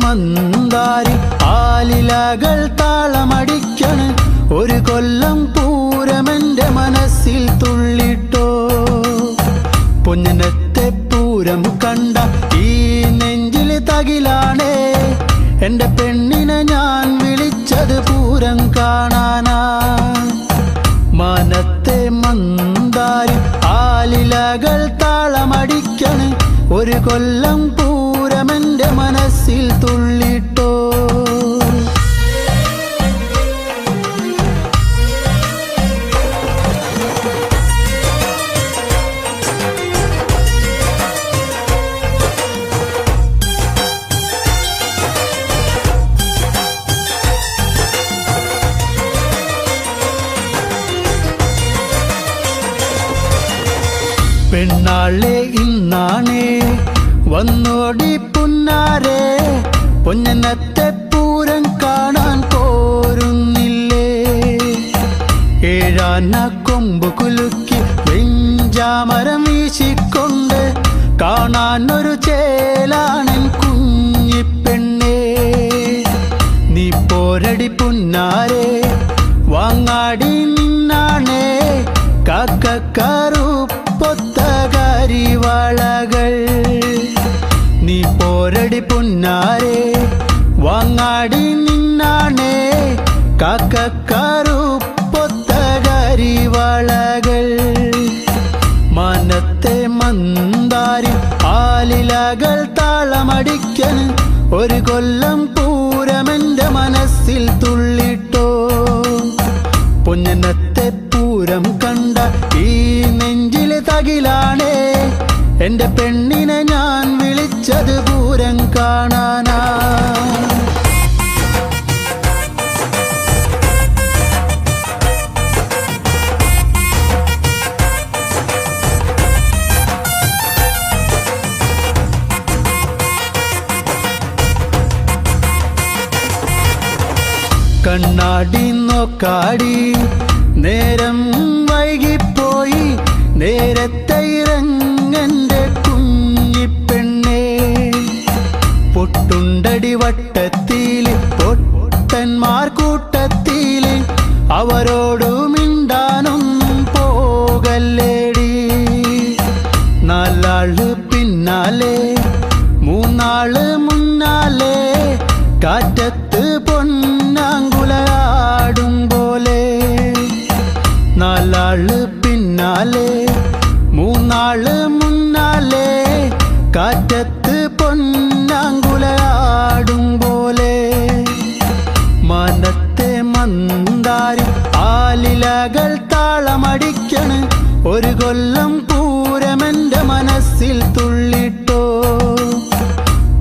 മന്ദാരി ആലിലകൾ താളമടിക്കണ് ഒരു കൊല്ലം പൂരമെന്റെ മനസ്സിൽ തുള്ളിട്ടോ പൊന്നനത്തെ പൂരം കണ്ട ഈ നെഞ്ചിൽ തകിലാണേ എന്റെ പെണ്ണിനെ ഞാൻ വിളിച്ചത് പൂരം കാണാനാ മാനത്തെ മന്ദാരി ആലിലകൾ താളമടിക്കണ് ഒരു കൊല്ലം പൂരമെന്റെ മനസ്സിൽ തുള്ളിട്ടോ പെണ്ണാളെ ഇന്നാണേ വന്നോടി പുന്നാരെ പൊന്നനത്തെ പൂരം കാണാൻ പോരുന്നില്ലേ ഏഴാന കൊമ്പ് കുലുക്കി വെഞ്ചാമരം വീശിക്കൊണ്ട് കാണാനൊരു ചേലാണൻ കുഞ്ഞിപ്പെണ്ണേ നീ പോരടി പുന്നാരെ വാങ്ങാടി നിന്നാണേ കാക്കക്കാറുപ്പൊത്ത കരിവാളകൾ നീ പോരടി പുന്നാരെ വാങ്ങാടി നിന്നാണേ കാക്കക്കാറുപ്പൊത്ത കരിവാളകൾ മാനത്തെ മന്ദാരി ആലിലകൾ താളമടിക്കന് ഒരു കൊല്ലം പൂരമെന്റെ മനസ്സിൽ തുള്ളിട്ടോ പൊന്നനത്തെ പൂരം കണ്ട ഈ നെഞ്ചിലെ തകിലാണേ എന്റെ പെണ്ണിനെ ഞാൻ വിളിച്ചത് പൂരം കാണാനാ കണ്ണാടി നോക്കാടി നേരം വൈകിപ്പോയി നേരത്തെ ഇറങ്ങന്റെ കുഞ്ഞിപ്പെണ്ണേ പൊട്ടുണ്ടടി വട്ടത്തില് പൊട്ടന്മാർ കൂട്ടത്തില് അവരോടു മിണ്ടാനൊന്നും പോകല്ലേടി നാലാള് പിന്നാലെ മൂന്നാള് മുന്നാലെ കാറ്റത്ത് പൊന്നാങ്കുലയാടും പോലെ നാലാള് പിന്നാലെ മൂന്നാള് മുന്നാലെ കാറ്റത്ത് പൊന്നാങ്കുലയാടും പോലെ മാനത്തെ മന്ദാരി ആലിലകൾ താളമടിക്കണ് ഒരു കൊല്ലം പൂരമെന്റെ മനസ്സിൽ തുള്ളിട്ടോ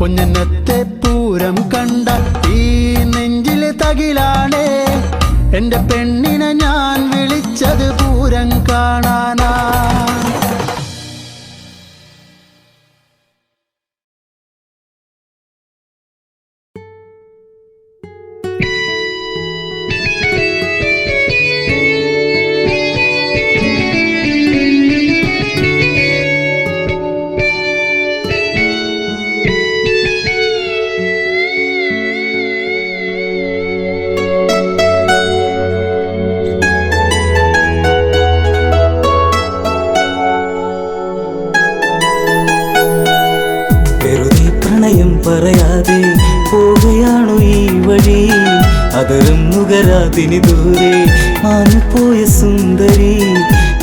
പൊന്നനത്തെ പൂരം കണ്ട ഈ നെഞ്ചിലെ തകിലാണേ എന്റെ പെണ്ണിനെ ഞാൻ വിളിച്ചത് പൂരം കാണാനാ പറയാതെ പോവുകയാണു ഈ വഴി അതരും നുകരാതിനി ദൂരെ മാഞ്ഞുപോയ സുന്ദരി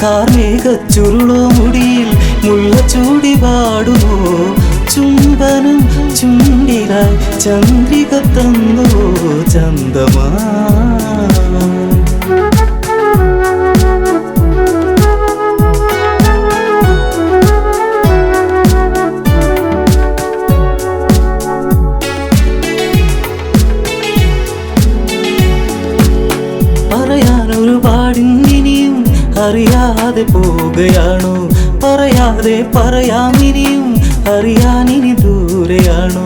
കാർമേഘ ചുരുളോ മുടിയിൽ മുള്ള ചൂടി പാടുമോ ചുംബനം ചുണ്ടിലായി ചന്ദ്രിക തന്നുവോ ചന്ദമാ അറിയാതെ പോവുകയാണോ? പറയാതെ പറയാമിനിയും അറിയാനിനി ദൂരെയാണോ?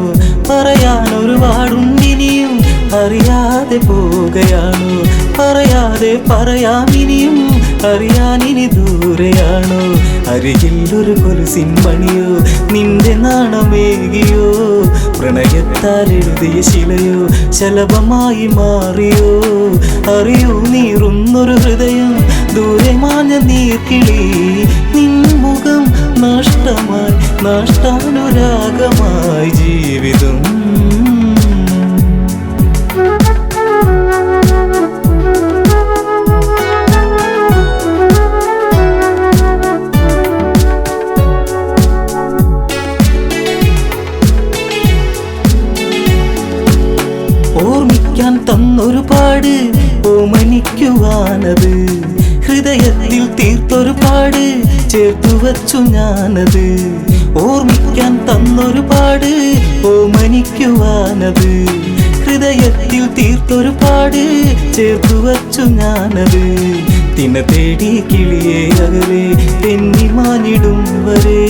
പറയാൻ ഒരുപാടുണ്ടിനിയും അറിയാതെ പോവുകയാണോ? പറയാതെ പറയാമിനിയും അറിയാനിനി ദൂരെയാണോ? അരികിൽ ഒരു കൊലുസിൻ മണിയോ നിന്റെ നാണമേകിയോ? പ്രണയത്താൽ എഴുതിയ ശിലയോ ശലഭമായി മാറിയോ? അറിയൂ നീറുന്നൊരു ഹൃദയം ദൂരെ മാഞ്ഞ നീർക്കിളി, നിൻ മുഖം നഷ്ടമായി നഷ്ടാനുരാഗമായി ജീവിതം. ഓർമ്മിക്കാൻ തന്നൊരുപാട് ഓമനിക്കുവാനത്, ഹൃദയത്തിൽ തീർത്തൊരുപാട് ചേർത്തു വച്ചു ഞാനത്. ഓർമ്മിക്കാൻ തന്നൊരുപാട് ഓമനിക്കുവാനത്, ഹൃദയത്തിൽ തീർത്തൊരുപാട് ചേർത്തു വച്ചു ഞാനത്. തിന തേടി കിളിയെ അകലെ തെന്നി മാഞ്ഞിടും വരെ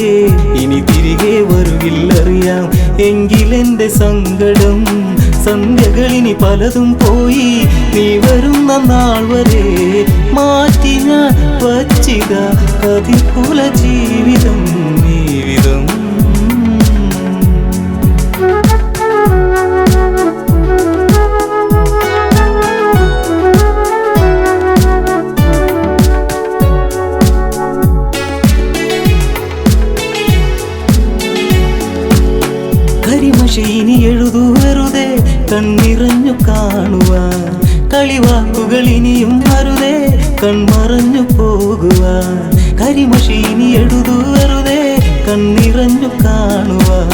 ഇനി തിരികെ വരുകില്ലറിയാം എങ്കിലെന്റെ സങ്കടം. സന്ധ്യകളിനി പലതും പോയി നീ വരുന്ന നാൾ വരെ മാറ്റി ഞാൻ വച്ചിത കതിർക്കുല ജീവിതം ജീവിതം. കരിമഷീനി എഴുതു വെറുതെ കണ്ണിറഞ്ഞു കാണുവാൻ, കളിവാക്കുകൾ ഇനിയും അരുതേ കൺമറഞ്ഞു പോകുവാൻ. കരിമഷീനി എഴുതു വെറുതെ കണ്ണിറഞ്ഞു കാണുവാൻ,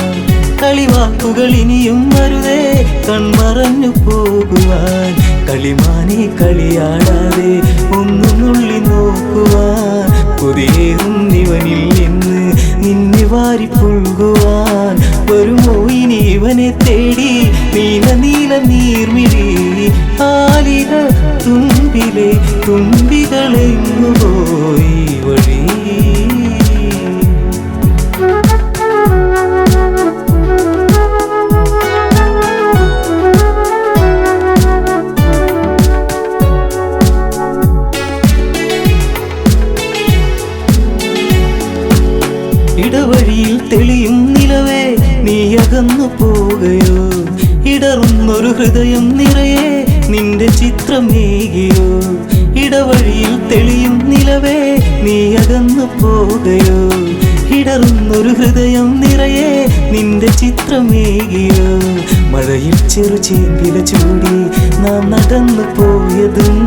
കളിവാക്കുകൾ ഇനിയും അരുതേ കൺമറഞ്ഞു പോകുവാൻ. കളിമാനെ കളിയാടാതെ ഒന്നു നുള്ളി നോക്കുവാൻ, പുതിയേറും നിവനിൽ എന്ന് നിന്നെ വാരി പുൽകുവാൻ. വരുമോ ഇനി ഇവനെ തേടി നീല നീല നീർമിഴി, ആലില തുമ്പിലെ തുമ്പികളെങ്ങു പോയി വഴി. ഇടവഴിയിൽ തെളിയും നിലവേ നീ അകന്നു പോകയോ? ഇടറുന്നൊരു ഹൃദയം നിറയെ നിന്റെ ചിത്രമേകിയോ? ഇടവഴിയിൽ തെളിയും നിലവേ നീ അകന്നു പോകയോ? ഇടറുന്നൊരു ഹൃദയം നിറയെ നിന്റെ ചിത്രമേകിയോ? മഴയിൽ ചെറുചേമ്പില ചൂടി നാം നടന്നു പോയതും,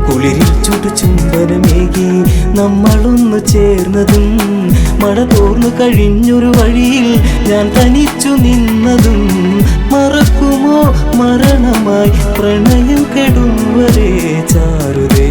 കുളിരിൽ ചുടു ചുംബനമേകി നമ്മളൊന്നു ചേർന്നതും, മഴ തോർന്നു കഴിഞ്ഞൊരു വഴിയിൽ ഞാൻ തനിച്ചു നിന്നതും, മറക്കുമോ മരണമായി പ്രണയം കെടും വരെ ചാരുതേ.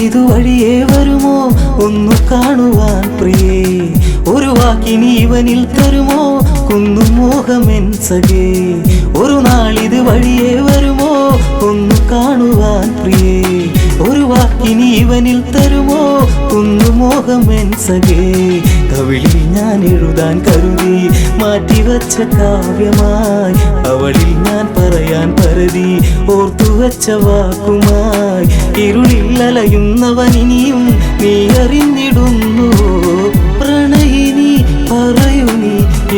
ഇതുവഴിയേ വരുമോ ഒന്നു കാണുവാൻ പ്രിയേ? ഒരു വാക്കിനി ഇവനിൽ തരുമോ കുന്നുമോഹമെൻ സഖേ? ഒരു നാളിത് വഴിയേ വരുമോ ഒന്നു കാണുവാൻ പ്രിയേ? ഒരു വാക്കിനി ഇവനിൽ തരുമോ കുന്നുമോഹമെൻ സഖേ? കവിളിൽ ഞാൻ എഴുതാൻ കരുതി മാറ്റിവച്ച കാവ്യമായി, അവളിൽ ഞാൻ പറയാൻ പരതി ഓർത്തുവച്ച വാക്കുമായി. ഇരുളിൽ അലയുന്നവനിനിയും നീ അറിഞ്ഞിടുന്നു, പ്രണയിനി പറയൂ നീ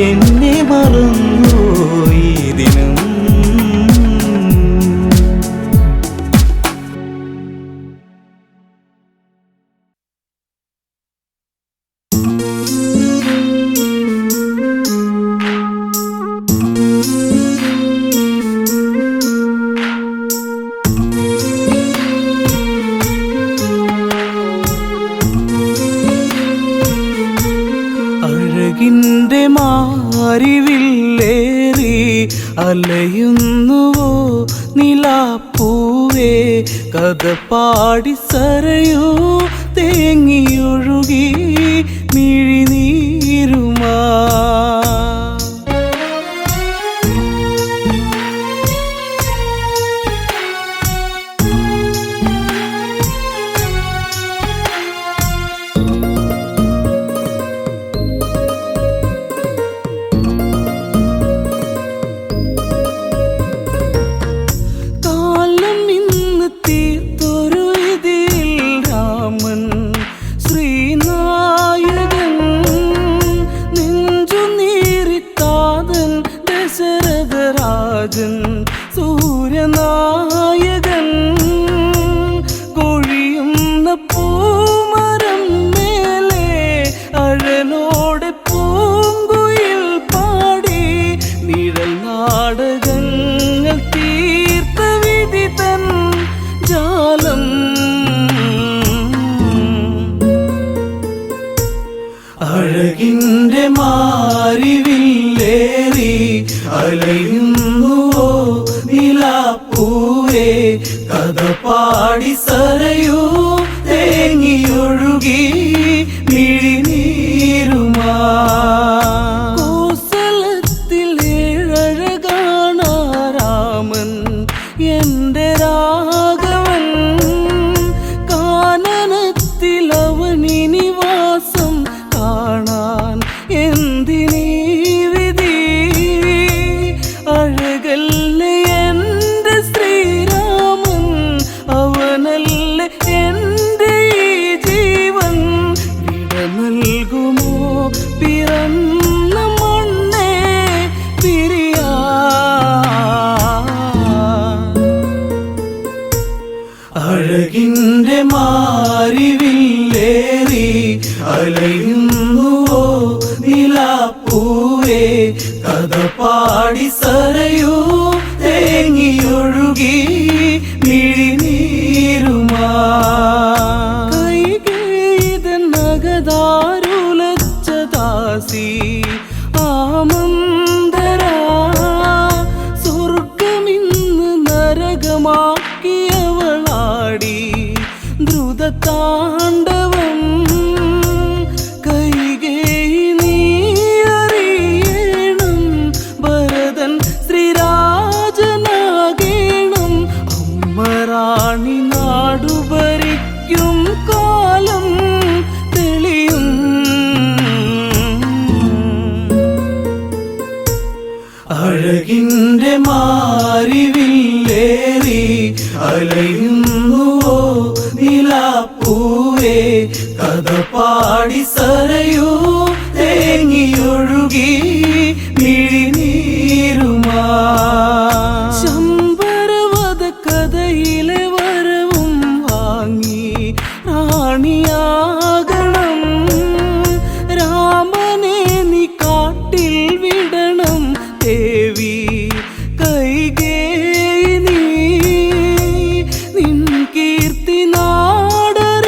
എന്നെ മറന്നു ഈ ദിനം. അഴകിൻ്റെ മാരിവില്ലേറി അലയുന്നുവോ നിലാപ്പൂവേ? നിലാപ്പൂവേ കഥ പാടി സരയൂ തേങ്ങിയൊഴുകി മിഴിനീരുമാ. സൂര്യനായകൻ കൊഴിയുന്ന പൂമരം മേലെ അഴലോടെ പൂങ്കുയിൽ പാടി നിഴൽ നാടകങ്ങൾ തീർത്ത വിധി തൻ ജാലം. അഴകിൻ്റെ മാരിവില്ലേറി അലയുന്നുവോ നിലാപ്പൂവേ കഥ പാടി സരയൂ തേങ്ങിയൊഴുകി മിഴിനീരുമാ. കോസലത്തിൽ ഏഴഴകാണ രാമൻ എൻ്റെ രാഘവൻ, കാനനത്തിൽ അവനിനി വാസം കാണാൻ എന്തിനീ വിധി. അഴകല്ലേ എൻ്റെ ശ്രീരാമൻ, അവനല്ലേ എൻ്റെ ഈ ജീവൻ. വിട നൽകുമോ പിറന്ന മണ്ണേ പിരിയാ. അഴകിൻ്റെ മാരിവില്ലേറി അലയുന്നുവോ നിലാപ്പൂവേ കഥ പാടി സരയൂ തേങ്ങിയൊഴുകി മിഴിനീരുമാ. കൈകേയിതൻ നഗതാരുലച്ച ദാസി ആമന്തരാ, സ്വർഗമിന്ന് നരകമാക്കിയവളാടി ദ്രുതതാണ്ഡവം. കൈകേയി നീ അറിയണം, ഭരതൻ ശ്രീരാജനാകേണം. അമ്മറാണി നാടു ഭരിക്കും കാലം തെളിയും. അഴകിൻ്റെ മാരിവില്ലേറി അലയുന്നുവോ നിലാപ്പൂവേ കഥ പാടി സരയൂ തേങ്ങിയൊഴുകി മിഴിനീരുമാ. ശമ്പരവധ കഥയിലെ വരവും വാങ്ങി റാണിയാകണം. രാമനെ നീ കാട്ടിൽ വിടണം ദേവി കൈകേയി നീ. നിൻ കീർത്തി നാടറിയണം,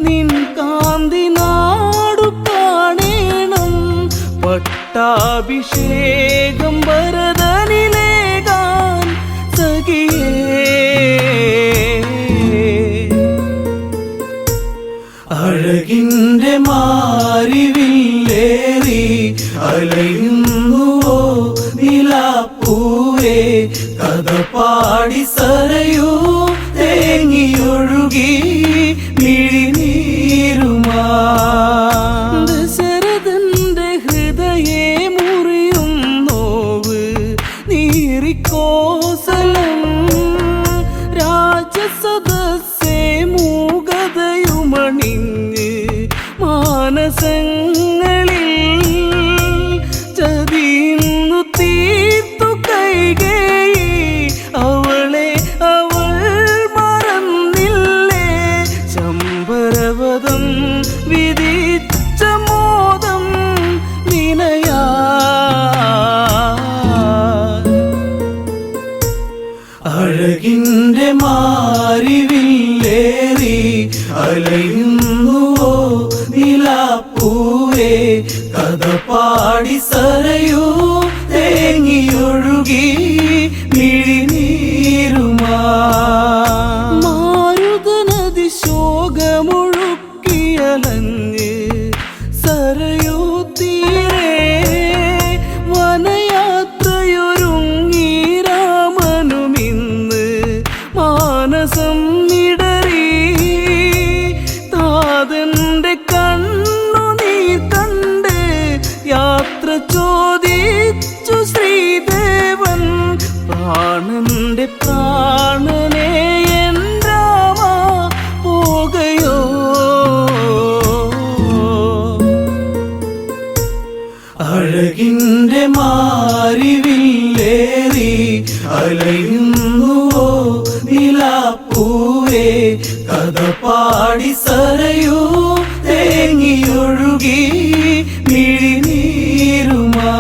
നിൻ കാന്തി നാടു കാണേണം. പട്ടാഭിഷേകം ഭരതനിലേകാൻ സഖിയേ. അഴകിൻ്റെ മാരിവില്ലേറി അലയുന്നുവോ നിലാപ്പൂവേ കഥ പാടി സരയൂ തേങ്ങിയൊഴുകി മിഴിനീരുമാ. ദശരഥന്റെ ഹൃദയേ മുറിയും നോവ് നീറിക്കോസലം. രാജസദസ്സേ മൂകതയുമണിഞ്ഞ് മാനസങ്ങളിൽ ചതിയുന്നു തീർത്തു കൈകേയി. അവളെ അവൾ മറന്നില്ലേ, ശമ്പരവധം വിധിച്ച മോദം വിനയാ. അഴകിൻ്റെ മാരിവില്ലേറി അലയുന്നുവോ നിലാപ്പൂവേ കഥ പാടി സരയൂ തേങ്ങിയൊഴുകി മിഴിനീരുമാ. മാരുതനദി ശോകമൊഴുക്കിയലഞ്ഞ് സരയൂ തീരെ വനയാത്രയൊരുങ്ങി രാമനുമിന്ന് മാനസം ഇടറി താതന്റെ കണ്ണുനീർ കണ്ട് യാത്ര ചോദിച്ചു ശ്രീദേവൻ പ്രാണന്റെ പ്രാണനെ എൻ രാമ പോകയോ അഴകിൻ്റെ മാരിവില്ലേറി അലയുന്നുവോ നിലാപ്പൂവേ കഥ പാടി സരയൂ തേങ്ങിയൊഴുകി മിഴിനീരുമാ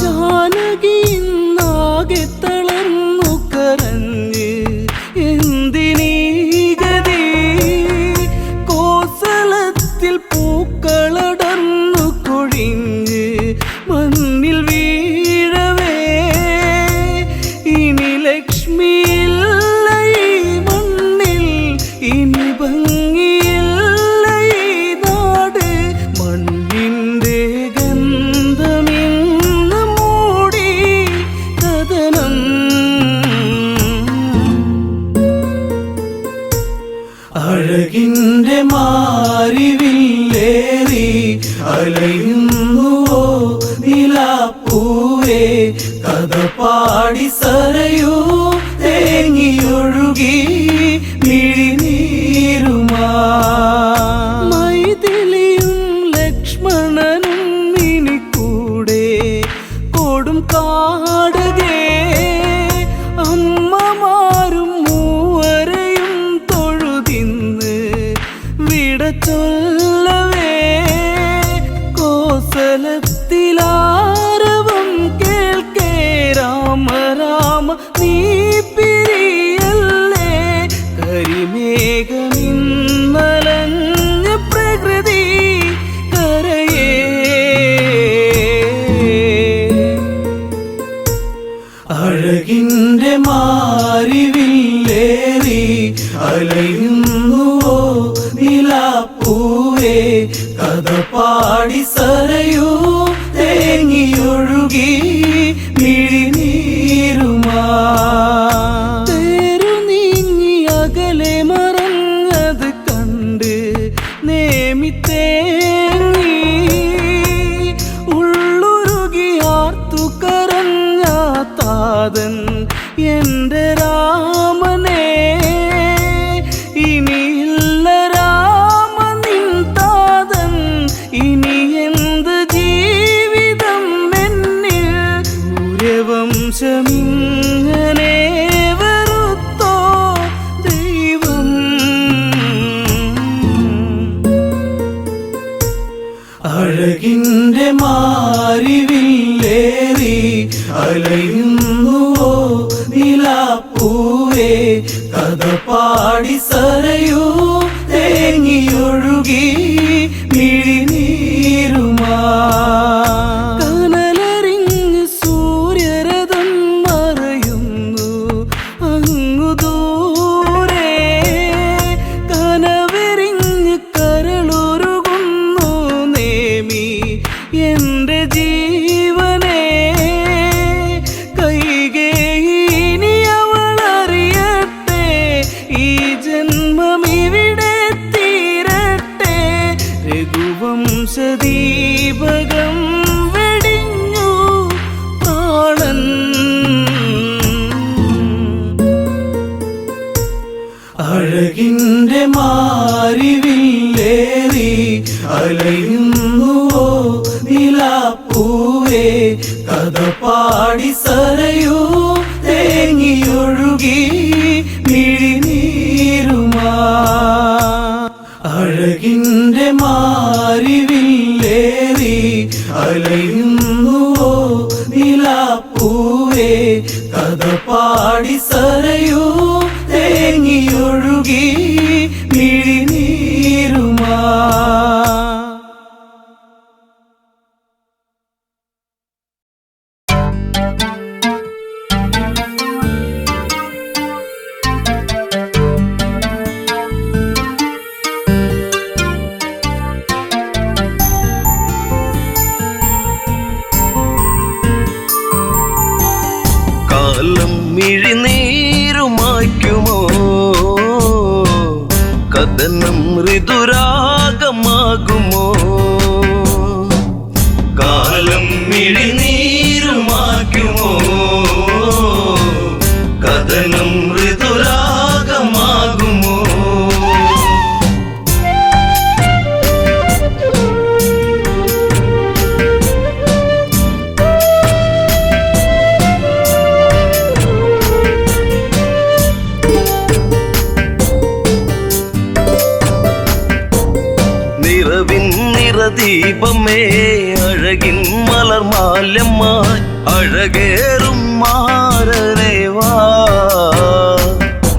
ജാനകി ഇന്നാകെ തളർന്നു കരഞ്ഞ് എന്തിനീ ഗതി കോസലത്തിൽ പൂക്കളടർന്നു കൊഴിഞ്ഞ് മണ്ണിൽ വീഴവേ ഇനി ലക്ഷ്മിയില്ല ഈ മണ്ണിൽ ഇനി ഭംഗിയില്ല ഈ നാട് മണ്ണിൻ്റെ ഗന്ധമിന്ന് മൂടി കഥനം അഴകിൻ്റെ മാരിവില്ലേറി അലയുന്നുവോ നിലാപ്പൂവേ കഥ പാടി സരയൂ തേങ്ങിയൊഴുകി മിഴിനീരുമാ മൈഥിലിയും ലക്ഷ്മണനും ഇനി കൂടെ കൊടും കാടകേ അമ്മമാരും മൂവരെയും തൊഴുതിന്ന് വിട ചൊല്ലവേ കോസലത്തിലാരവം കേൾക്കേ രാമ രാമ നീ പിരിയല്ലേ കരിമേഘമിന്നലഞ്ഞ പ്രകൃതി കരയേ അഴകിൻ്റെ മാരിവില്ലേറി അലയുന്നുവോ നിലാപ്പൂവേ കഥ പാടി സരയൂ തേങ്ങിയൊഴുകി മിഴിനീരുമാ തേരു നീങ്ങി അകലെ മറഞ്ഞത് കണ്ട് നേമി തേങ്ങി ഉള്ളുരുകി ആർത്തു കരഞ്ഞ താതൻ എൻ്റെ രാമനെ ഇനിയില്ല രാമ നിൻ താതൻ ഇനി എന്ത് ജീവിതം എന്നിൽ സൂര്യവംശമിങ്ങനെ വെറുത്തോ ദൈവം അഴകിൻ്റെ മാരിവില്ലേറി അലയുന്നുവോ നിലാപ്പൂവേ കഥ പാടി സരയൂ തേങ്ങിയൊഴുകി മിഴിനീരുമാ കനലറിഞ്ഞ് സൂര്യരഥം മറയുന്നു അങ്ങു ദൂരെ കനവെറിഞ്ഞ് കരളുരുകുന്നു നേമി എൻ്റെ ജീവനെ കൈകേയിനി അവളറിയട്ടെ ഈ ജന്മമിവിടെ തീരട്ടെ രഘുവംശദീപകം വെടിഞ്ഞു പ്രാണൻ അഴകിൻ്റെ മാരിവില്ലേറി അലയുന്നുവോ നിലാപ്പൂവേ കഥ പാടി സരയൂ തേങ്ങിയൊഴുകി മിഴിനീരുമാ അഴകിൻ്റെ മാരിവില്ലേറി അലയുന്നുവോ നിലാപ്പൂവേ കഥ പാടി സരയൂ തേങ്ങിയൊഴുകി മിഴിനീരുമാ കാലം മിഴിനീരുമാക്കുമോ കഥനം ഋതുരാഗമാകുമോ ദീപമേ അഴകിൻ മലർമാല്യമായി അഴകേറും മാരരേവാ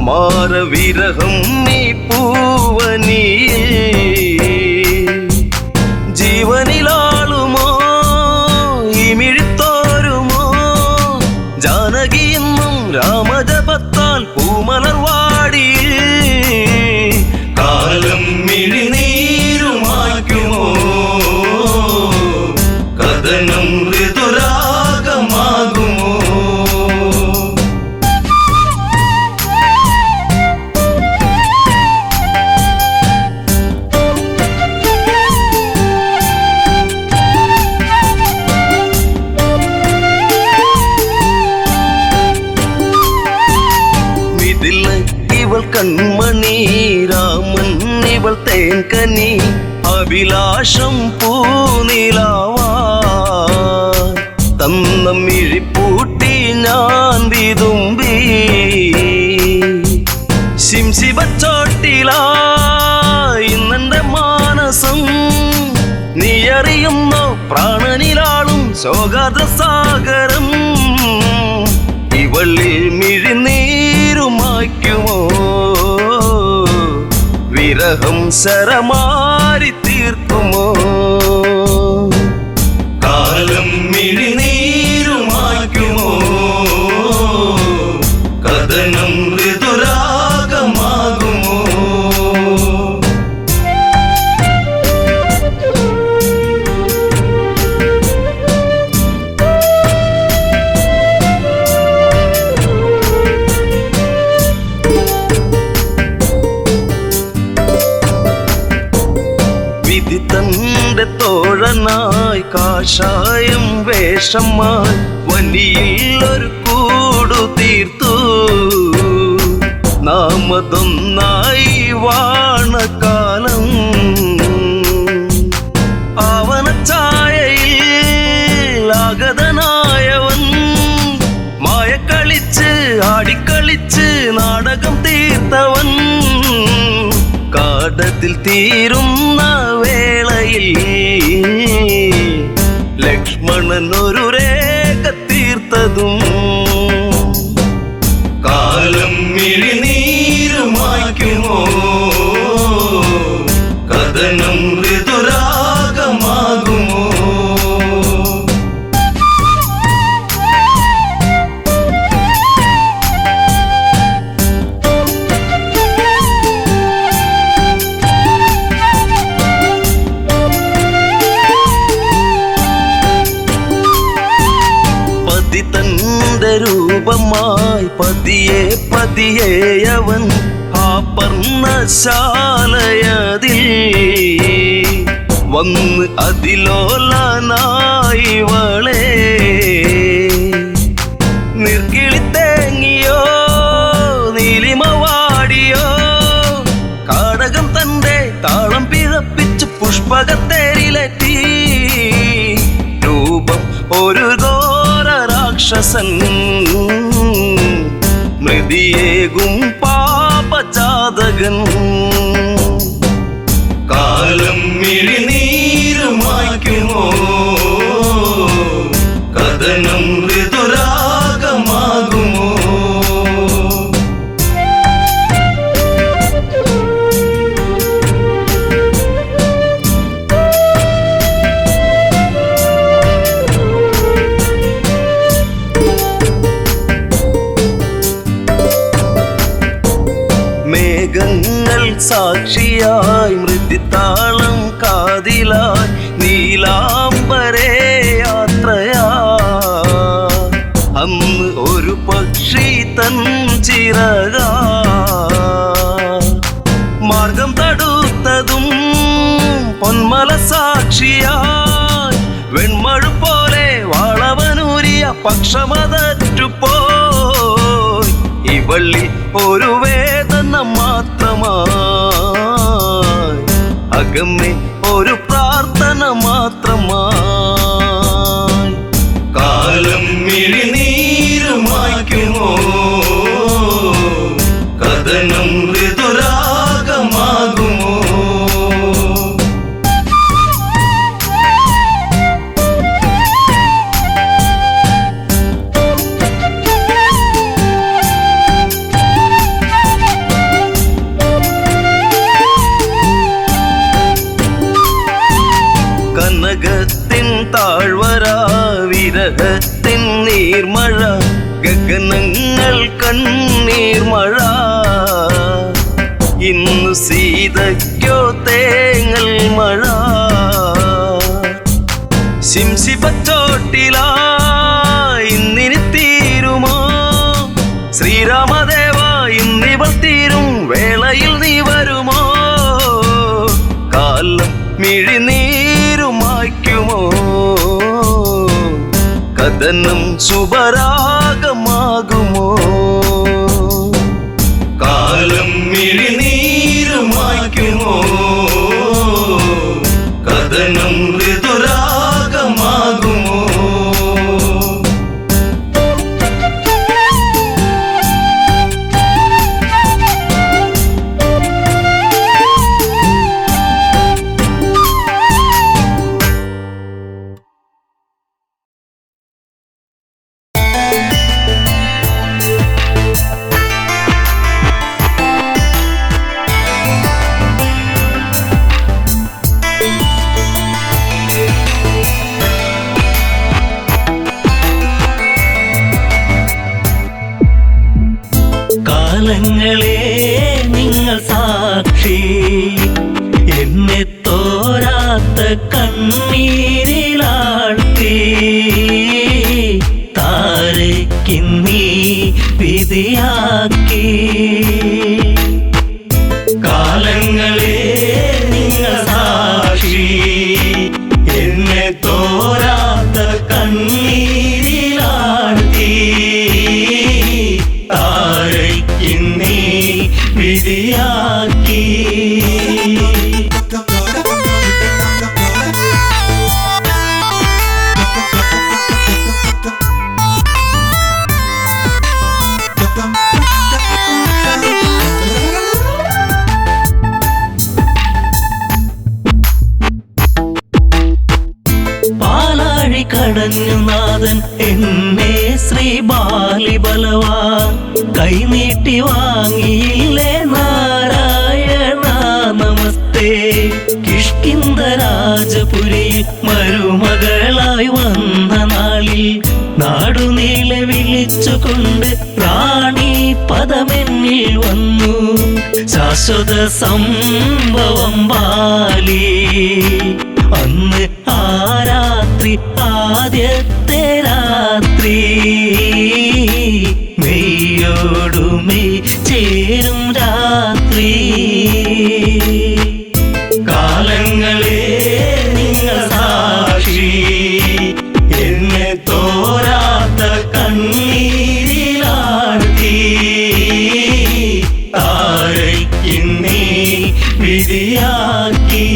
മാരവിരഹം നീ പൂവനിയേ ജീവനിലാളുമോ ഈ മിഴിത്തോരുമോ ജാനകിയെന്നും രാമജപത്താൽ പൂമലർവാടിയിൽ കാലം മിഴിനീരുമാക്കുമോ കഥനം ഋതുരാഗമാകുമോ ഇതിൽ ഇവൾ കൺമണി രാമൻ ഇവൾ തേൻകനി അഭിലാഷം പൂനിലാവാ തന്ന മിഴിപ്പൂട്ടി ഞാൻ വിതുമ്പി ശിംശിബച്ചോട്ടിലായി ഇന്നെന്റെ മാനസം നീ അറിയുന്നോ പ്രാണനിലാളും ശോകാദ്രസാഗരം ഇവളിൽ മിഴിനീരുമായ്ക്കുമോ വിരഹം ശരമാരി തീർക്കുമോ കാലം മിഴിനീരുമാക്കുമോ കഥനം ഋതുരാഗമാകുമോ വിധി തന്റെ തോഴനായി കാഷായം വേഷമായി വനിയിൽ ഒരു കൂടു തീർത്തു നാമതൊന്നായി വാണകാലം ആവനച്ചായയിൽ ആഗതനായവൻ മായക്കളിച്ച് ആടിക്കളിച്ച് നാടകം തീർത്തവൻ കാടത്തിൽ തീരുന്ന വേളയിൽ ലക്ഷ്മണൻ ഒരു രേഖ തീർത്തതും കാലം മിഴിനീരുമാക്കുമോ കഥനം ഋതുരാഗമാകുമോ തന്റെ രൂപമായി പതിയെ പതിയെ അവൻ ആ പർണശാലയതിൽ വന്ന് അതിലോലനായി വളേ നിർക്കിളിത്തേങ്ങിയോ നീലിമവാടിയോ കാടകം തന്റെ താളം പിഴപ്പിച്ച് പുഷ്പകത്തേരിലെത്തി രൂപം ഒരു രാക്ഷസൻ മൃതിയേകും പാപജാതകൻ കാലം മിഴിനീരുമാക്കുമോ കഥനം ഋതുരാഗമാകുമോ മേഘങ്ങൾ സാക്ഷിയായി മൃദുതാളം കാതിലായി നീലാംബരേ യാത്രയാ അന്ന് ഒരു പക്ഷി തൻ ചിറകാ മാർഗം തടുത്തതും പൊന്മല സാക്ഷിയായി വെൺമഴ പോലെ വളവനൂരിയ പക്ഷമതറ്റുപോയി ഈ വള്ളി ഒരു വേദന മാത്രമായി അകമ്മേ ഒരു പ്രാർത്ഥന മാത്രമായി കാലം മിഴിനീരുമായ്ക്കുമോ കഥനം ഋതുരാഗമാകുമോ കനകത്തിൻ താഴ്വര വിരഹത്തിൻ നീർമഴ ഗഗനങ്ങൾ കണ്ണീർ മഴ ഇന്നു സീതയ്ക്കോ തേങ്ങൽ മഴ ശിംശിപ്പച്ചോട്ടിലായി ഇന്നിനി തീരുമോ ശ്രീരാമദേവ ഇന്നിവൾ തീരും വേളയിൽ നീ വരുമോ കാലം മിഴിനീരുമായ്ക്കുമോ കഥനം ശുഭരാഗമാകുമോ കാലം മിഴിനീരുമായ്ക്കുമോ കഥനം ഋതുരാഗമാകുമോ കാലങ്ങളെ നിങ്ങൾ സാക്ഷി എന്നെ തോരാത്ത കണ്ണീരിലാഴ്ത്തി താരയ്ക്കിന്നീ വിധിയാക്കി കാലങ്ങളെ നിങ്ങൾ സാക്ഷി എന്നെ തോരാത്ത കണ്ണീരിലാഴ്ത്തി താരയ്ക്കിന്നീ വിധിയാക്കി പാലാഴി കടഞ്ഞു നാഥൻ എന്നെ ശ്രീ ബാലിബലവാൻ കൈനീട്ടി വാങ്ങിയില്ലേ നാരായണ നമസ്തേ കിഷ്കിന്ധരാജപുരിയിൽ മരുമകളായി വന്ന നാളിൽ നാടുനീളെ വിളിച്ചുകൊണ്ട് റാണി പദമെന്നിൽ വന്നു ശാശ്വത സംഭവം ബാലി അന്ന് ആ രാത്രി ആദ്യത്തെ രാത്രി മെയ്യോടുമെയ് ചേരും രാത്രി കാലങ്ങളെ നിങ്ങൾ സാക്ഷി എന്നെ തോരാത്ത കണ്ണീരിലാഴ്ത്തി താരയ്ക്കിന്നീ വിധിയാക്കി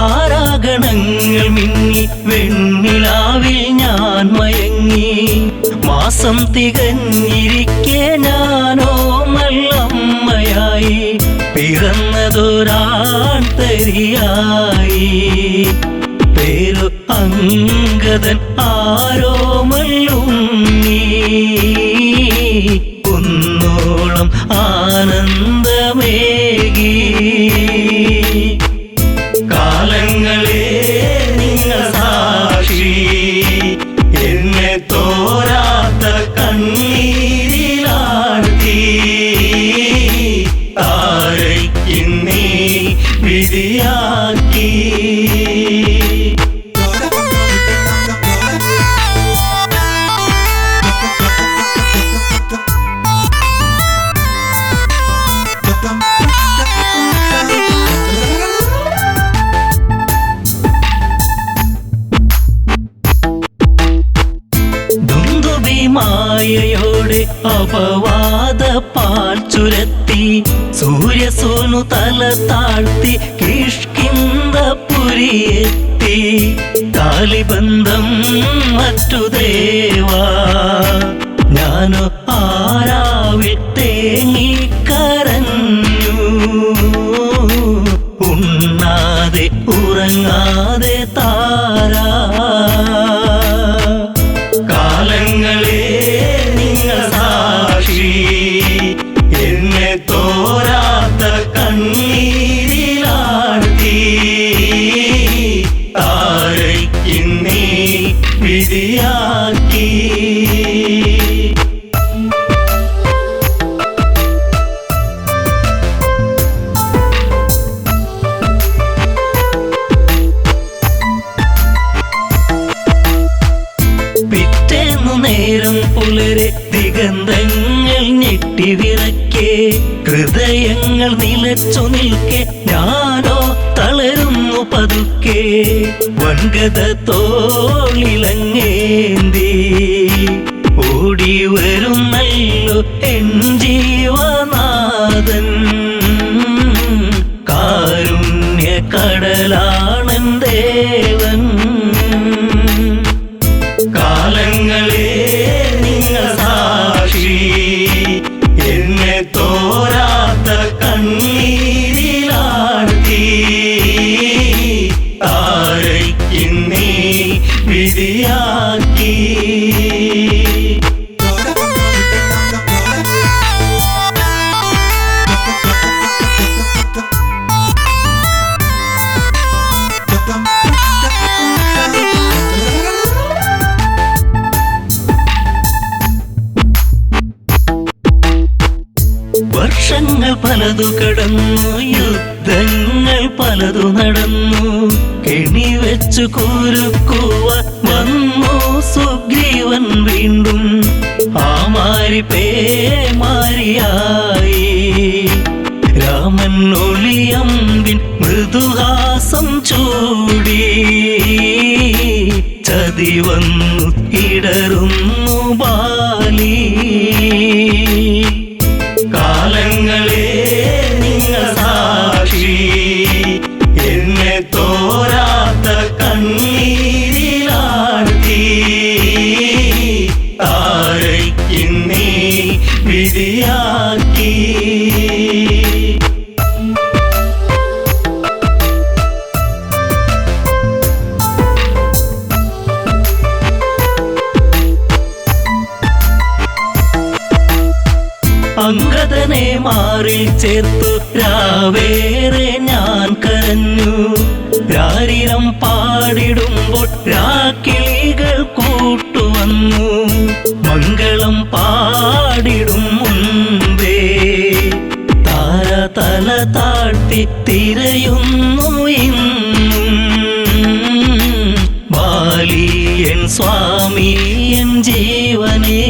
താരാഗണങ്ങൾ മിന്നി വെണ്ണിലാവിൽ ഞാൻ മയങ്ങി മാസം തികഞ്ഞിരിക്കെ ഞാനോ നല്ലമ്മയായി പിറന്നതൊരാൺ തരിയായി പേരു അങ്കദൻ ആരോമല്ലുണ്ണി കുന്നോളം ആനന്ദമേകി കാലങ്ങളെ നിങ്ങൾ സാക്ഷി എന്നെ തോരാത്ത കണ്ണീരിലാഴ്ത്തി താരയ്ക്കിന്നീ വിധിയാക്കി മായയോടെ അപവാദ പാൽ ചുരത്തി സൂര്യസോനു തല താഴ്ത്തി കിഷ്കിന്ധപുരിയെത്തി കാലിബന്ധം മറ്റു ദേവാ ഞാനോ ആരാവിൽ തേങ്ങിക്കരഞ്ഞു ഉണ്ണാതെ ഉറങ്ങാതെ താരാ കാലങ്ങളെ നിങ്ങൾ സാക്ഷി എന്നെ തോരാത്ത കണ്ണീരിലാഴ്ത്തി താരയ്ക്കിന്നീ വിധിയാക്കി നേരം പുലരെ ദിഗന്ധങ്ങൾ ഞെട്ടിവിറക്കെ ഹൃദയങ്ങൾ നിലച്ചു നിൽക്കെ ഞാനോ തളരുന്നു പതുക്കെ വൻഗത തോളിലങ്ങേന്തി ഓടി വരുന്നല്ലോ എൻ ജീവനാഥൻ കാരുണ്യ കടലാണൻ ദേവൻ കാലങ്ങളെ നിങ്ങൾ സാക്ഷി എന്നെ തോരാത്ത കണ്ണീരിലാഴ്ത്തി താരയ്ക്കിന്നീ വിധിയാക്കി വർഷങ്ങൾ പലതു കടന്നു യുദ്ധങ്ങൾ പലതു നടന്നു കെണി വെച്ചു കുരുക്കുവാൻ വന്നു സുഗ്രീവൻ വീണ്ടും ആ മാരി പേമാരിയായി രാമൻ ഒളിയമ്പിൻ മൃദുഹാസം ചൂടി ചതി വന്നു ഇടറുന്നു ബാലി കാലങ്ങളെ നിങ്ങൾ സാക്ഷി എന്നെ തോരാത്ത കണ്ണീരിലാഴ്ത്തി താരയ്ക്കിന്നീ വിധിയാക്കി അംഗദനെ മാറി ചേർത്തു രാവേറെ ഞാൻ കരഞ്ഞു രാരിരം പാടിടുമ്പോൾ രാക്കിളികൾ കൂട്ടുവന്നു മംഗളം പാടിടും മുൻപേ താര തല താഴ്ത്തി തിരയുന്നു ഇന്നും ബാലിയൻ സ്വാമി എൻ ജീവനേ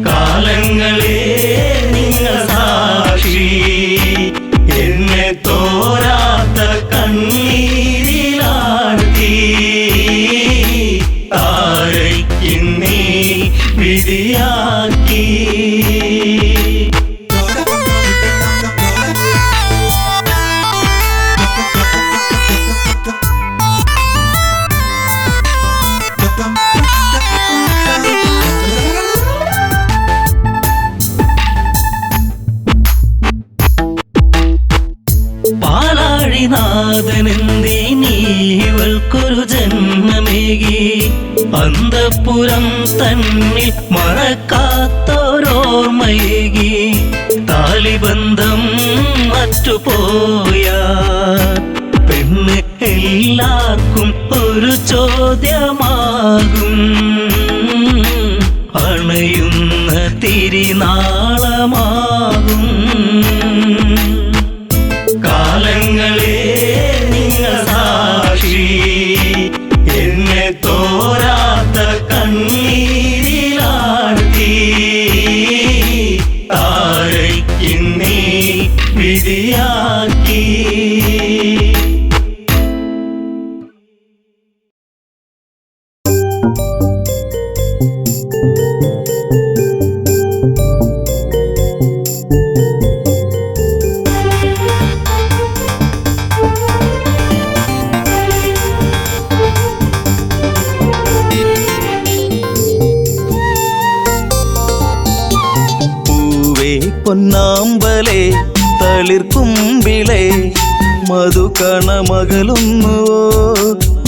കാലങ്ങളെ നിങ്ങൾ സാക്ഷി എന്നെ തോരാത്ത കണ്ണീരിലാഴ്ത്തി താരയ്ക്കിന്നീ വിധിയാക്കി പാലാഴിനാഥനെന്തിനീവൾക്കൊരു ജന്മമേകി അന്തഃപുരം തന്നിൽ മറക്കാത്തോരോർമ്മയേകി താലിബന്ധം മറ്റുപോയ പെണ്ണ് എല്ലാവർക്കും ഒരു ചോദ്യമാകും അണയുന്ന തിരിനാളമാകും കാലങ്ങളെ നിങ്ങൾ സാക്ഷി എന്നെ തോരാത്ത കണ്ണീരിലാഴ്ത്തി താരയ്ക്കിന്നീ വിധിയാക്കി പൊന്നാമ്പലേ തളിർക്കുമ്പിളേ മധുകണമകലുന്നുവോ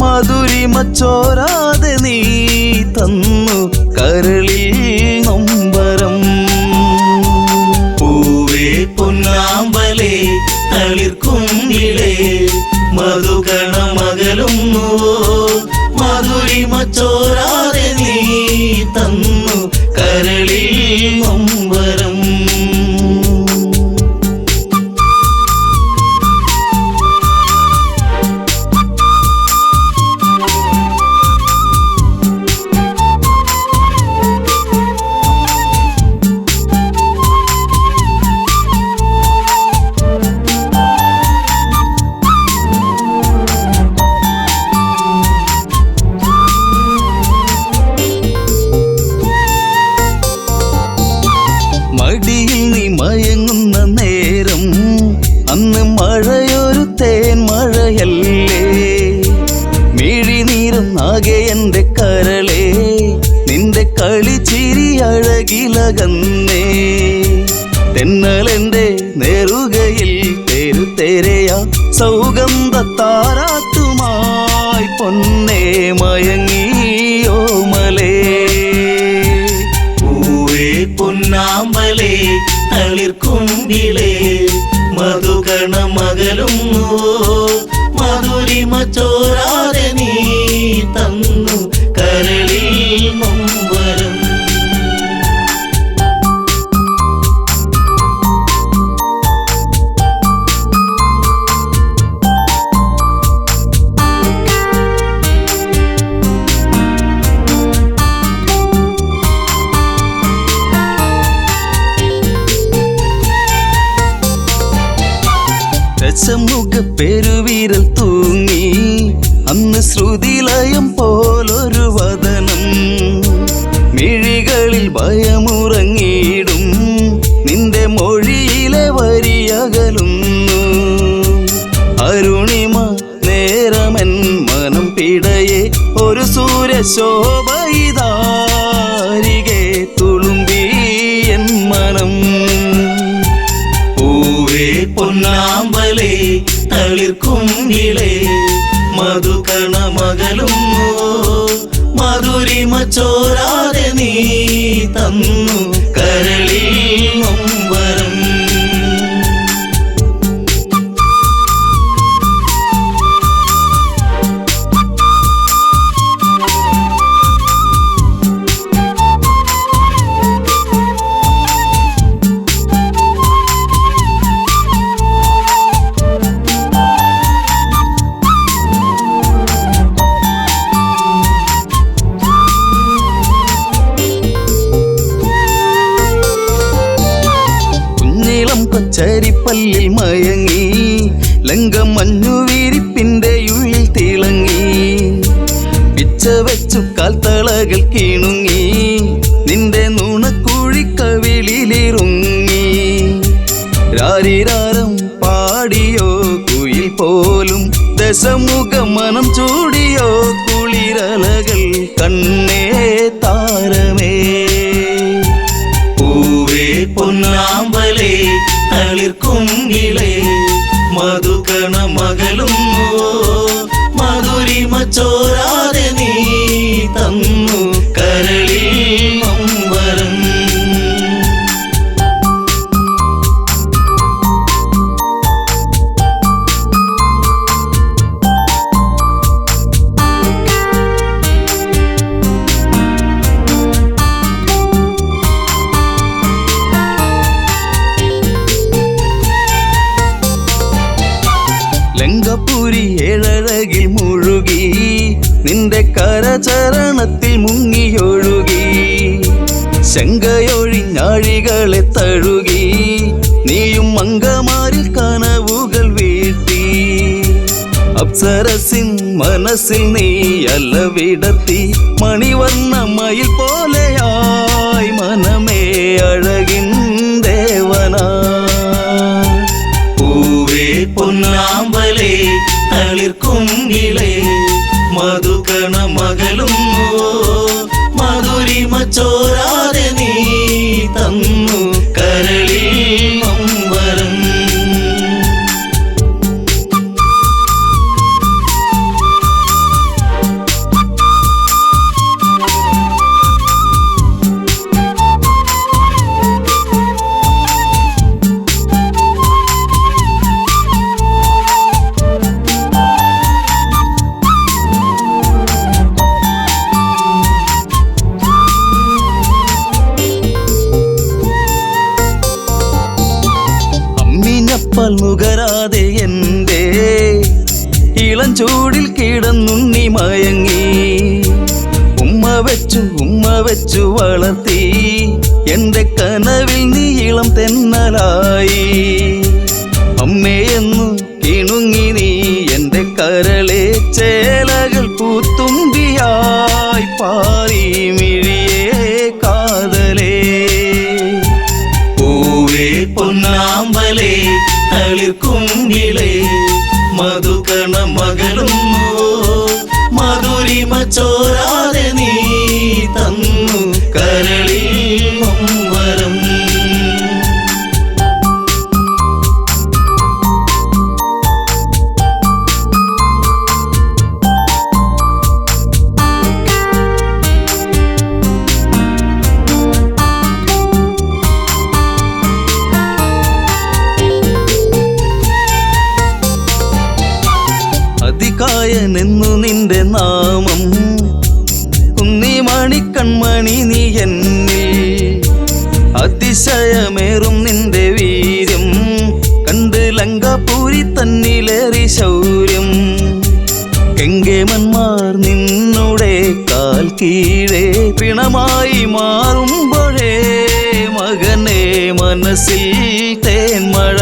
മധുരിമച്ചോരാതെ നീ തന്നു കരളിൽ നൊമ്പരം. പൂവേ പൊന്നാമ്പലേ തളിർക്കുമ്പിളേ മധുകണമകലുന്നുവോ മധുരിമച്ചോരാതെ നീ തന്നു കരളിൽ നൊമ്പരം. മടിയിൽ നീ മയങ്ങുന്ന നേരം അന്ന് മഴയൊരു തേൻ മഴയല്ലേ മിഴിനീരും ആകെ എൻ്റെ കരളേ നിന്റെ കളിച്ചിരി അഴകിലകന്നേ തെന്നലെൻ്റെ നേറുകയിൽ തെരുതെരയാ സൗഗന്ധ താരാട്ടുമായി പൊന്നേ മയങ്ങിയോ മലേ. പൂവേ പൊന്നാമ്പലേ തളിർക്കുമ്പിളേ മധുകണമകലുന്നുവോ മധുരിമച്ചോരാതെ നീ തന്നു കരളിൽ നൊമ്പരം. ദശമുഖ പെരുവിരൽ തൂങ്ങി അന്ന് ശ്രുതിലയം പോലൊരു വദനം മിഴികളിൽ ഭയമുറങ്ങിയിടും നിന്റെ മൊഴിയിലെ വരിയകലുന്നു അരുണിമ നേരമൻ മനം പിടയെ ഒരു സൂര്യശോഭയിതാരികെ തുളുമ്പി എൻ മനം. പൂവേ പൊന്നാമ്പലേ തളിർക്കുമ്പിളേ മധുകണമകലുന്നുവോ മധുരിമച്ചോരാതെ നീ തന്നു കരളിൽ നൊമ്പരം. ചരിപ്പല്ലിൽ മയങ്ങി ലങ്കമഞ്ഞുവിരിപ്പിന്റെ ഉള്ളിൽ തിളങ്ങി പിച്ച വെച്ചു കാൽത്തളകൾ കിണുങ്ങി നിന്റെ നുണക്കുഴിക്കവിളിലിറുങ്ങി രാരിരാരം പാടിയോ കുയിൽ പോലും ദശമുഖ മനം ചൂടിയോ കുളിരലകൾ കണ്ണേ താരമേ. പൂവേ പൊന്നാമ്പലേ തളിർക്കുമ്പിളേ മധുകണമകലുന്നുവോ മധുരിമച്ചോരാതെ നീ തന്നു കരളിൽ നൊമ്പരം. ലങ്കപുരി ഏഴഴകിൽ മുഴുകി നിന്റെ കരചരണത്തിൽ മുങ്ങിയൊഴുകി ശങ്കയൊഴിഞ്ഞാഴികളെ തഴുകി നീയും മങ്കമാരിൽ കനവുകൾ വീഴ്ത്തി അപ്സരസിൻ മനസ്സിൽ നീ അലവിടത്തി മണിവർണ്ണ മയിൽ പോലെയായി മനമേ അഴകിൻ ദേവനാ. പൂവേ പൊന്നാമ്പലേ തളിർക്കുമ്പിളേ മധുകണമകലുന്നുവോ മധുരിമച്ചോരാതെ നീ തന്നു കരളിൽ പാൽ നുകരാതെ എൻ്റെ ഇളം ചൂടിൽ കിടന്നുണ്ണി മയങ്ങി. ഉമ്മ വെച്ചു വളർത്തി എൻ്റെ കനവിൽ നീ ഇളം തെന്നലായി. അമ്മയെന്നു കിണുങ്ങി നീ എൻ്റെ കരളെ ചേലകൾ പൂത്തുമ്പിയായി പാറി മിഴിയേ കാതലേ. പൂവേ പൊന്നാമ്പലേ തളിർക്കുങ്കിളേ മധുകണ മകളുന്നു മധുരിമ ചോരാതെ നീ തന്നു കരളിൽ നൊമ്പരം. അതികായനെന്നു നിന്റെ നാമം കുന്നിമണി കൺമണി നീ എന്നിൽ. അതിശയമേറും നിന്റെ വീര്യം കണ്ട് ലങ്കാപൂരി തന്നിലേറി ശൗര്യം. കെങ്കേമന്മാർ നിന്നുടെ കാൽ കീഴേ പിണമായി മാറുമ്പോഴേ മകനെ മനസ്സിൽ തേന്മഴ.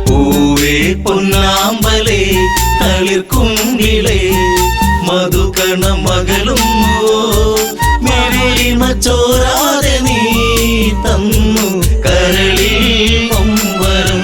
പൂവേ പൊന്നാമ്പലേ തളിർക്കുങ്കിളേ മധുകണ മകളുന്നു മധുരിമ ചോരാതെ നീ തന്നു കരളിൽ നൊമ്പരം.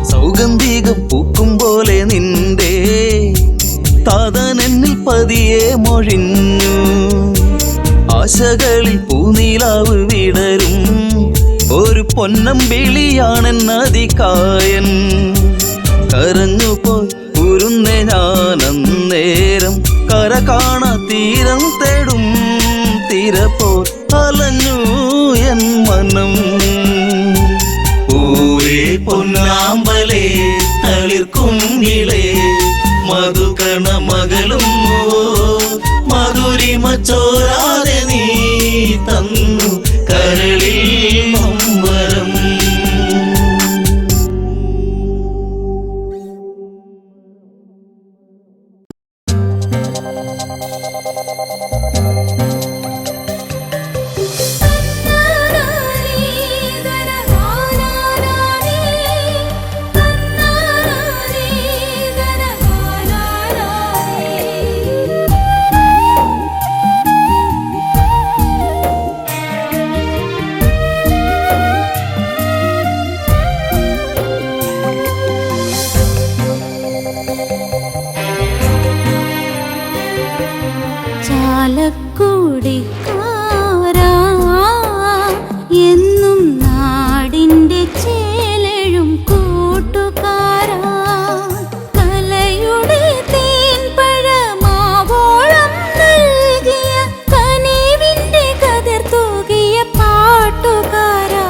സൗഗന്ധികം പൂക്കും പോലെ നിന്റെ താതനെന്നിൽ പതിയെ മൊഴിഞ്ഞു. ആശകളിൽ പൂനീലാവ് വിടരും ഒരു പൊന്നമ്പിളിയാണെന്നതികായൻ. കരഞ്ഞുപോയി ഉരുന്നെ ഞാനന്നേരം കര കാണാ തീരം തേടും തിരപ്പോ അലഞ്ഞു എൻ മനം. പൂവേ പൊന്നാമ്പലേ തളിർക്കുങ്കിളേ മധുകണ മകളുന്നു മധുരിമ ചോരാതെ നീ തന്നു കരളിൽ നൊമ്പരം. ചാലക്കുടിക്കാരാ എന്നും നാടിൻ്റെ ചേലഴും കൂട്ടുകാരാ. കലയുടെ തേൻപഴമാവോളം നൽകിയ കനിവിൻ്റെ കതിർ തൂകിയ പാട്ടുകാരാ.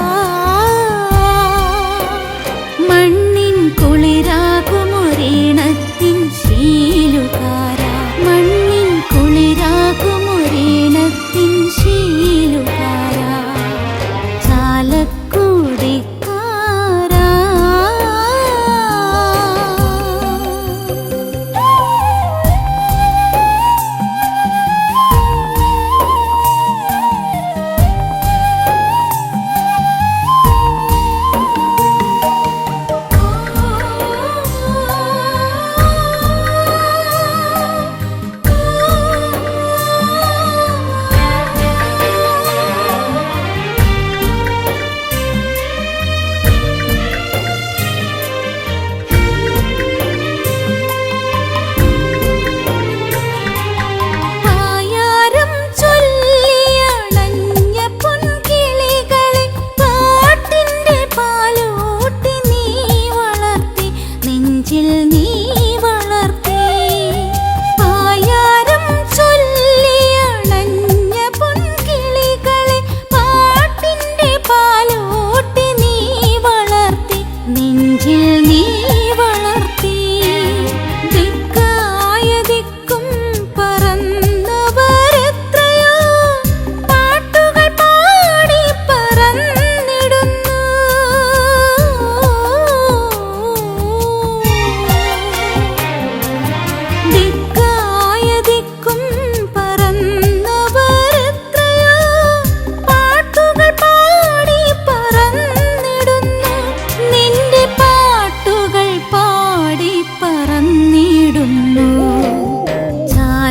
മണ്ണിൻ കുളിരാകുമൊരീണത്തിൻ ശീലുകാരാ. മണ്ണിൻ കുളിരാകുമൊരീണത്തിൻ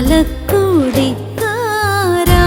ചാലക്കുടിക്കാരാ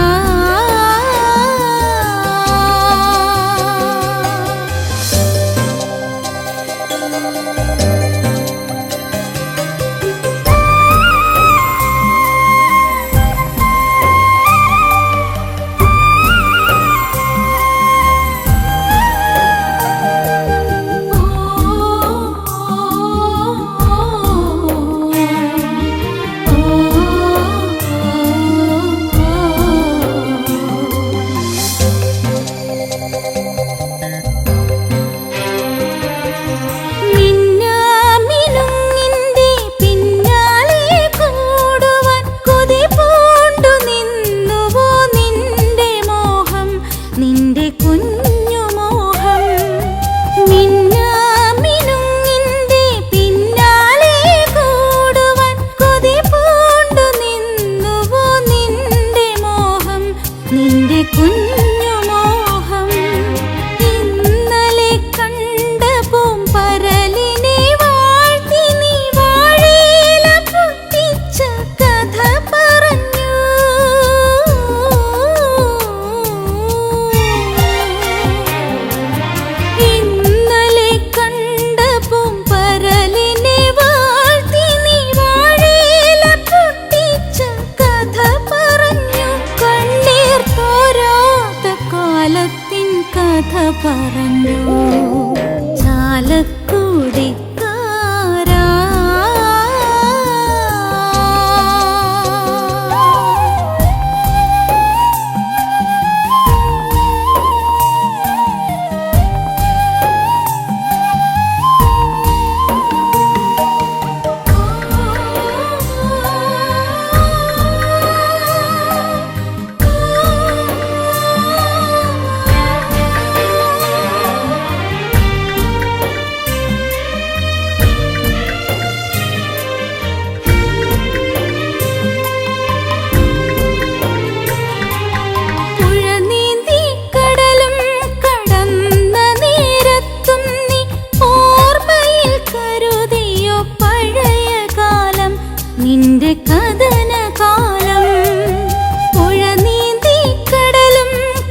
പറഞ്ഞു ചാലക്കുടിക്കാരാ നിന്റെ കഥനകാലം പുഴ നീന്തി കടലും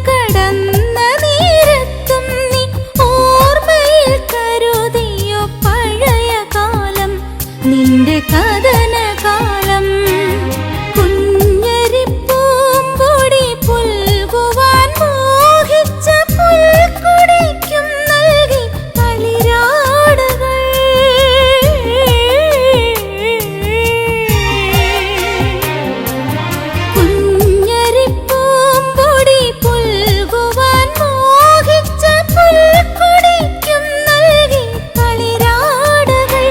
കടന്ന നേരത്തും നീ ഓർമ്മയിൽ കരുതിയോ പഴയ കാലം നിന്റെ കഥനകാലം കുഞ്ഞരിപ്പൂമ്പൊടി പുൽകുവാൻ മോഹിച്ച പുൽക്കുടിക്കും നൽകി കളിരാടുകൾ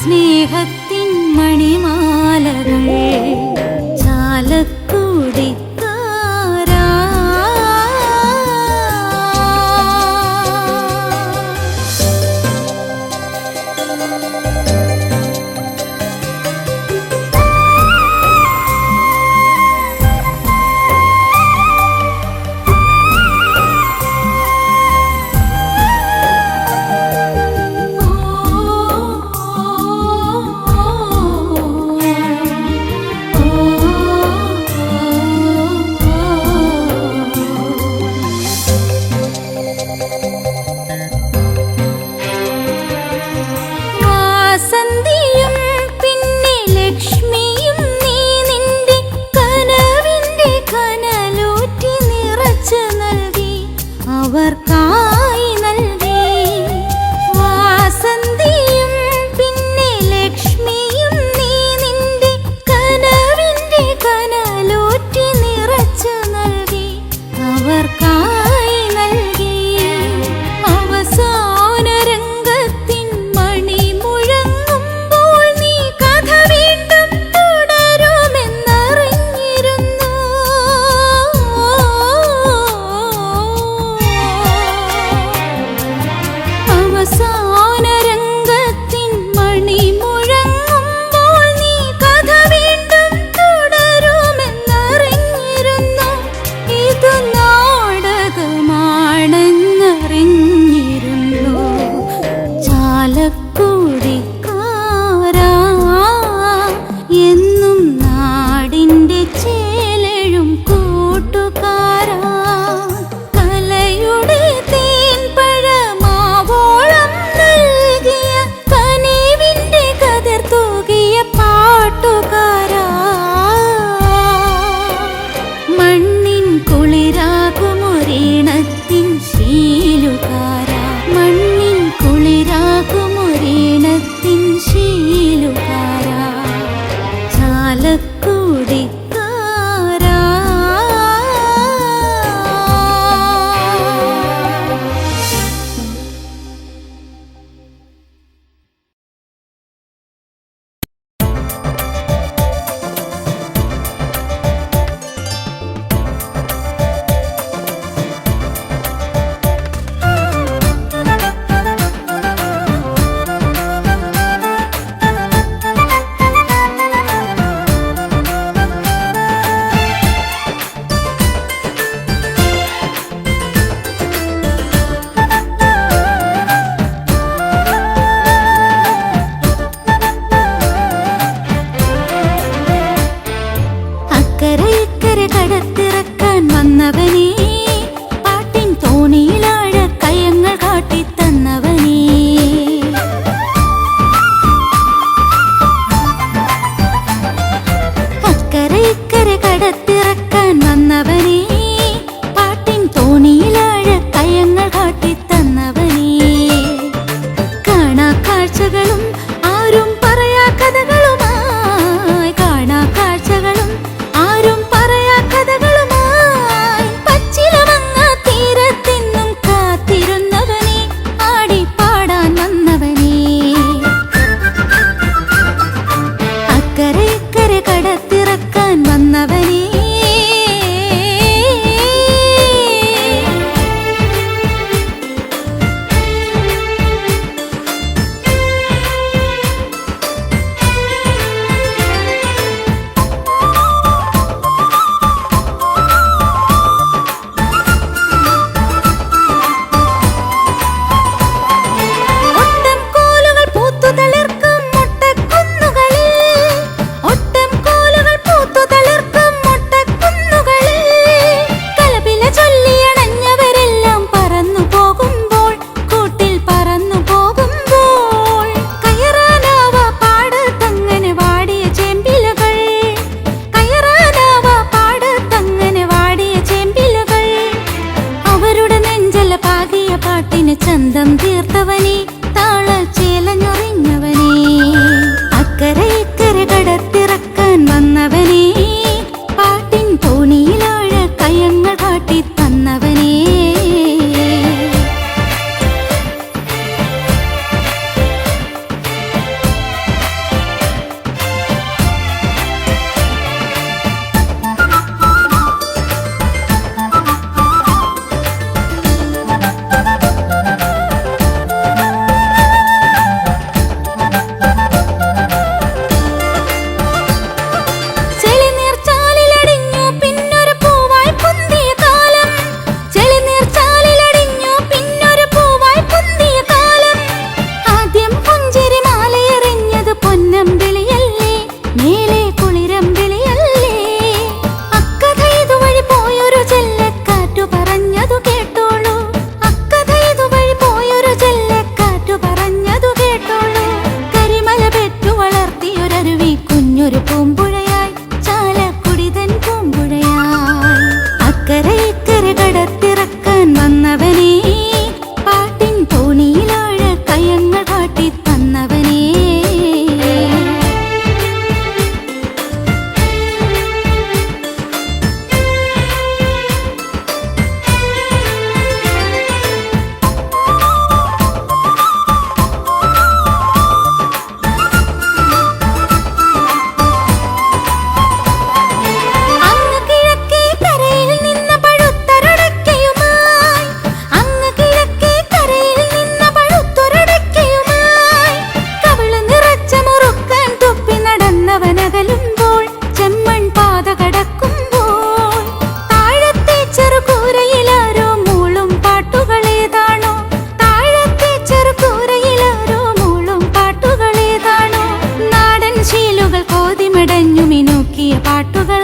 സ്നേഹത്തിൻ മണിമാലകൾ ചാലക്കുടിക്കാരാ വാസന്തിയും പിന്നെ ലക്ഷ്മിയും നീ നിന്റെ കനവിന്റെ കനലൂറ്റി നിറച്ചു നൽകി അവർക്കായി നൽകി വാസന്തിയും പിന്നെ ലക്ഷ്മിയും നീ നിന്റെ കനവിന്റെ കനലൂറ്റി നിറച്ചു നൽകി അവർക്കായി നൽകി അവസാന രംഗത്തിൻ മണി മുഴങ്ങുമ്പോൾ നീ കഥ വീണ്ടും തുടരുമെന്നറിഞ്ഞിരുന്നു പാട്ടുകാരാ മണ്ണിൻ കുളിരാകുമൊരീണത്തിൻ ശീലുകാരാ മണ്ണിൻ കുളിരാകുമൊരീണത്തിൻ ശീലുകാരാ ചാലക്കുടിക്കാരാ അക്കരെ കടത്തിറക്കാൻ വന്നവനേ പാട്ടിൻ തോണിയിലാഴ കയങ്ങൾ കാട്ടിത്തന്നവനേ അക്കരെ കടത്തിറക്കാൻ വന്നവനേ പാട്ടിൻ തോണിയിലാഴ കയങ്ങൾ കാട്ടിത്തന്നവനേ കാണാ കാഴ്ചകളും ആരും പറയാ കഥകളുമായി കാണാ കാഴ്ചകളും ആരും പറയാ കഥകളുമായി പച്ചിലമങ്ങ തീരത്തെന്നും കാത്തിരുന്നവനെ ആടി പാടാൻ വന്നവനെ അക്കരെ കടത്തിറക്കാൻ വന്നവനെ ചന്തം തീർത്തവനെ താളച്ചേലഞ്ഞൊറിഞ്ഞവനെ അക്കരെ കടത്തിറക്കാൻ വന്നവനെ പാട്ടിൻ തോണിയിലാഴ കയങ്ങൾ കാട്ടിത്തന്നവനെ കുഞ്ഞൊരു പൂമ്പുഴയായി ചാലക്കുടിതൻ പൂമ്പുഴയായി അക്കരെ കടത്തിറക്കാൻ വന്നവനെ പാട്ടിൻ തോണിയിലാഴ കയങ്ങൾ കാട്ടിത്തന്നവനെ പാട്ടുകൾ